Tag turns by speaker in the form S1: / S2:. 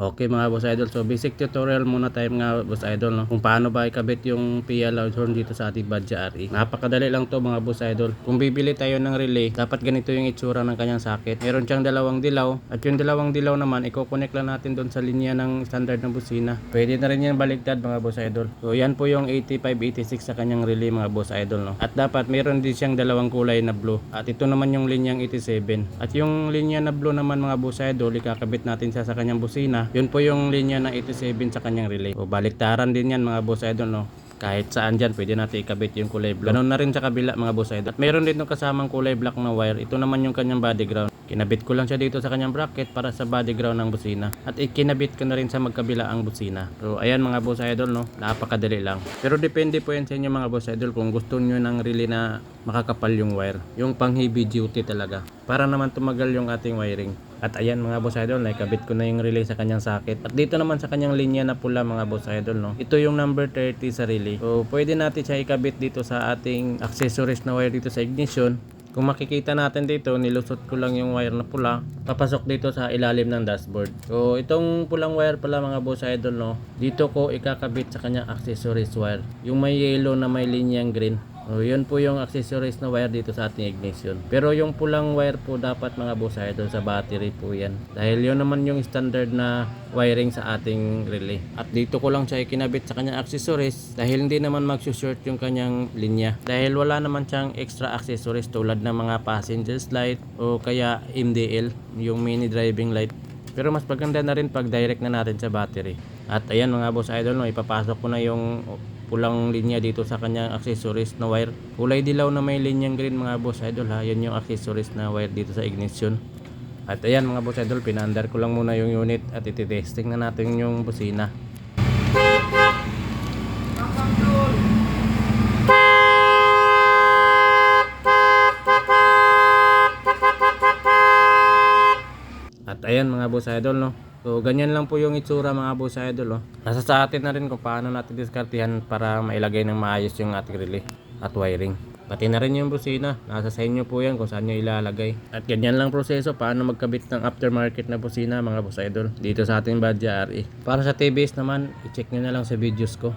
S1: Okay mga boss idol, so basic tutorial muna tayo mga boss idol, no? Kung paano ba ikabit yung PIA loud horn dito sa ating Badja RE. Napakadali lang to mga boss idol. Kung bibili tayo ng relay, dapat ganito yung itsura ng kanyang socket. Meron siyang dalawang dilaw, at yung dalawang dilaw naman i-connect lang natin doon sa linya ng standard ng busina. Pwede na rin yan baligtad mga boss idol. So yan po yung 8586 sa kanyang relay mga boss idol, no? At dapat meron din siyang dalawang kulay na blue. At ito naman yung linyang 87. At yung linya na blue naman mga boss idol, ikakabit natin siya sa kanyang busina. Yun po yung linya ng 87 sa kanyang relay. O baliktaran din yan mga boss idol, no? Kahit saan dyan, pwede natin ikabit yung kulay blue. Ganun na rin sa kabila mga boss idol. At meron din yung kasamang kulay black na wire. Ito naman yung kanyang body ground. Kinabit ko lang siya dito sa kanyang bracket para sa body ground ng busina. At ikinabit ko na rin sa magkabila ang busina. So ayan mga boss idol, no? Napakadali lang. Pero depende po yan sa inyo mga boss idol kung gusto nyo ng relay na makakapal yung wire. Yung pang heavy duty talaga. Para naman tumagal yung ating wiring. At ayan mga boss idol, nakabit ko na yung relay sa kanyang socket. At dito naman sa kanyang linya na pula mga boss idol, no? Ito yung number 30 sa relay. So pwede natin siya ikabit dito sa ating accessories na wire dito sa ignition. Kung makikita natin dito, nilusot ko lang yung wire na pula, papasok dito sa ilalim ng dashboard. So itong pulang wire pala mga boss idol, no? Dito ko ikakabit sa kanyang accessories wire. Yung may yellow na may linyang green. So, yun po yung accessories na wire dito sa ating ignition. Pero yung pulang wire po dapat mga boss idol sa battery po yan. Dahil yun naman yung standard na wiring sa ating relay. At dito ko lang siya ikinabit sa kanyang accessories dahil hindi naman mag-short yung kanyang linya. Dahil wala naman siyang extra accessories tulad ng mga passenger's light o kaya MDL, yung mini driving light. Pero mas maganda na rin pag direct na natin sa battery. At ayan mga boss idol, no, ipapasok ko na yung pulang linya dito sa kanyang accessories na wire. Kulay dilaw na may linyang green mga boss idol, ha. Yan yung accessories na wire dito sa ignition. At ayan mga boss idol, pinaandar ko lang muna yung unit at ititesting na natin yung busina. At ayan mga boss idol, no. So ganyan lang po yung itsura mga boss idol, oh. Nasa sa atin na rin kung paano natin diskartehan para mailagay ng maayos yung ating relay at wiring. Pati na rin yung busina, nasa sa inyo po yan kung saan nyo ilalagay. At ganyan lang proseso paano magkabit ng aftermarket na busina mga boss idol dito sa ating Badja RE. Para sa TBS naman, i-check nyo na lang sa videos ko.